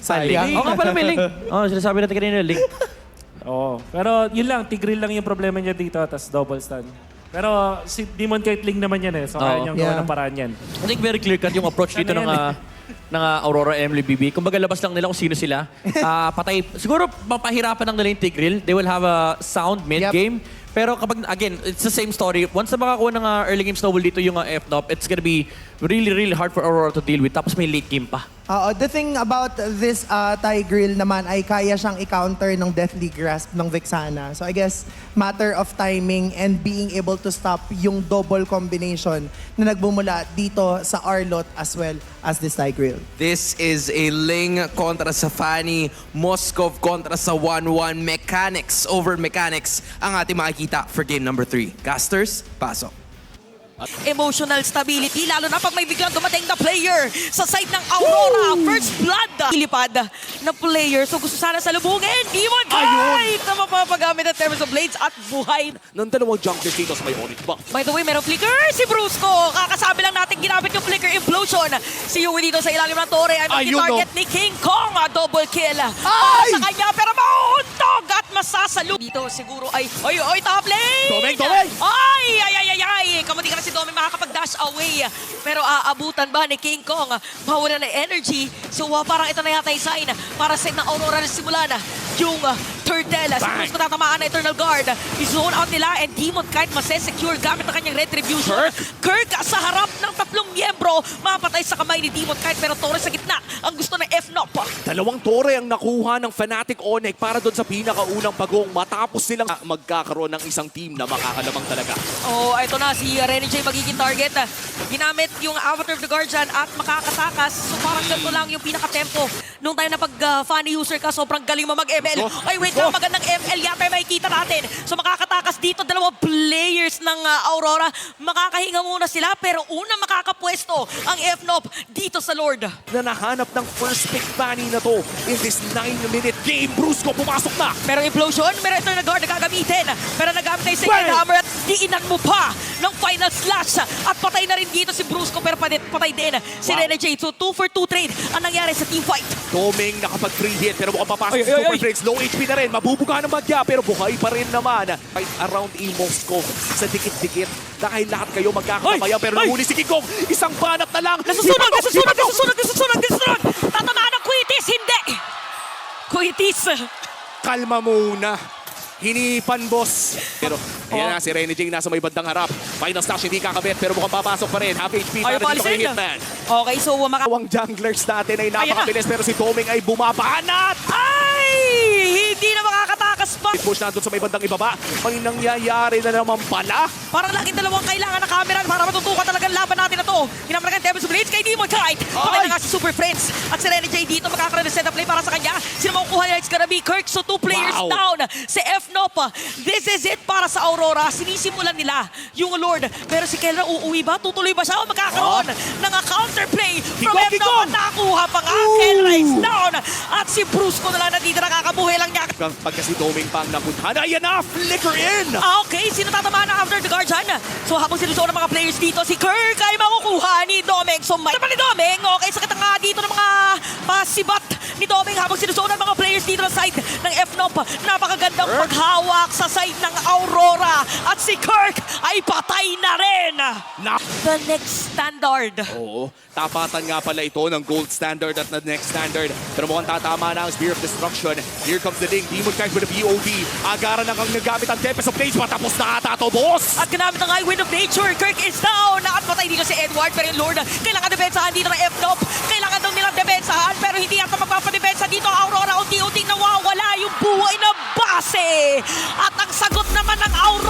Sayang. Oo nga pala may link. Oo, sinasabi natin kanina yung link. Oo. Pero yun lang, Tigreal lang yung problema niya dito, tas double stun. Pero si Demon Kite Link naman yan eh, so kaya niyang gawa ng paraan yan. I think very clear cut yung approach dito ng Aurora Emily BB. Kumbaga labas lang nila kung sino sila. Patay. Siguro mapahirapan lang nila yung Tigreal. They will have a sound mid-game. Pero kapag, again, it's the same story. Once na makakuha ng early game snowball dito yung FNOP, it's gonna be really, really hard for Aurora to deal with. Tapos may late game pa. The thing about this Tigreal naman ay kaya siyang i-counter ng Deathly Grasp ng Vexana. So I guess matter of timing and being able to stop yung double combination na nagbumula dito sa Arlot as well as this Tigreal. This is a Ling kontra sa Fanny, Moskov kontra sa 1-1, mechanics over mechanics ang ating makikita for game number 3. Casters, pasok. Emotional stability, lalo na pag may biglang dumating na player sa side ng Aurora. First blood. Ilipad na player. So gusto sana salubungin. Demon Kite na mapapagamit ang terms of blades at buhay. Ng dalawang junglers dito sa may Onyx buff. By the way, meron flicker si Brusco. Kakasabi lang natin ginamit yung flicker implosion. Si Yui dito sa ilalim ng torre ay mag-target ni King Kong. Double kill. Sa kanya pero mauuntog at masasalub. Dito siguro ay, oy, top lane! Domeng! Ay! Kamuti ka na si Domeng makakapag-dash away. Pero aabutan ba ni King Kong? Mawala na energy. So parang ito na yata yung sign para sa ng Aurora na simulan yung Turtle. Si Brusco tatamaan na Eternal Guard. I-zone out nila and Demon Kite masesecure gamit ang kanyang Retribution. Kirk sa harap ng tatlong miyembro. Mapatay sa kamay ni Demon Kite pero Torres sa gitna ang gusto ng FNOP. Dalawang tore ang nakuha ng Fnatic Onyx para doon sa pinakaunang pagong matapos silang magkakaroon ng isang team na makakalamang talaga. Oh, ito na si Renny J magiging target. Ginamit yung Avatar of the Guardian at makakatakas. So parang ganito lang yung pinaka-tempo. Nung time na pag funny user ka, sobrang galing mo mag-ML. Ay, wait lang, magandang ML yata yung makikita natin. So makakatakas dito, dalawang players ng Aurora. Makakahinga muna sila, pero una makakapwesto ang FNOP dito sa Lord. Na nahanap ng first pick Fanny na to in this 9-minute game. Brusco pumasok na. Merong implosion, meron ito na guard na gagamitin. Pero nagamit na yung second hammer at diinan mo pa ng final slash. At patay na rin dito si Brusco pero patay din si Renny J. So 2 for 2 trade ang nangyari sa team fight. Domeng nakapag-free hit pero mukhang papasok sa Super Freaks. Low HP na rin. Mabubuga ng bagya pero buhay pa rin naman. Fight around Moskov sa dikit-dikit. Dahil lahat kayo magkakamayan pero nahuli si King Kong. Isang banat na lang. Nasusunog! Tatamaan ng Kuitis! Hindi! Kuitis! Kalma muna. Hinipan, boss. Pero ayan na si Renny J nasa may bandang harap. Final slash hindi kakabit pero mukhang papasok pa rin. Half HP para dito kay Hitman. Okay, so Ang junglers natin ay napakabilis pero si Domeng ay bumabanat. Ay! Hindi na makakatakas pa! Push na doon sa may bandang ibaba. May nangyayari na naman pala. Parang laging dalawang kailangan na camera para matutukan talagang laban natin na to. Hinamit ang Devil's Blades kay Demon Kite. Patay na nga si Super Friends. At si Renny J dito makakaroon ng setup play para sa kanya. Sino makukuha niya? It's gonna be Kirk. So 2 players down. Si FNOP. This is it para sa Aurora. Sinisimulan nila yung Lord. Pero si Kelra uuwi ba? Tutuloy ba siya? O magkakaroon ng counterplay from FNOP at nakakuha pa nga. Kelra is down. At si Brusco na lang na dito nakakabuhay lang niya. Pagka si Domeng pang napuntahan, ayan na! Flicker in! Okay, sino tatamaan na after the guard dyan? So habang sinusuot ng mga players dito, si Kirk ay makukuha ni Domeng. So may naman ni Domeng. Okay, sakit nga dito ng mga pasibat ni Domeng habang sinusuot ng mga players dito sa side ng FNOP. Napakagandang paghawak sa side ng Aurora. At si Kirk ay patay na rin. The next standard. Oo, tapatan nga pala ito ng gold standard at the next standard. Pero mukhang tatama na ang Spear of Destruction. Here comes the Link. Demon Kite with a POV. Agaran na kang nagamit ang Tempest of Blades. Matapos na ata to, boss! At ginamit ang High Wind of Nature. Kirk is down. At patay dito si Edward. Pero yung Lord, kailangan depensahan dito ng FNOP. Kailangan daw nilang depensahan. Pero hindi yata magpapadepensa dito ang Aurora. Unti-unting nawawala yung buhay na base. At ang sagot naman ng Aurora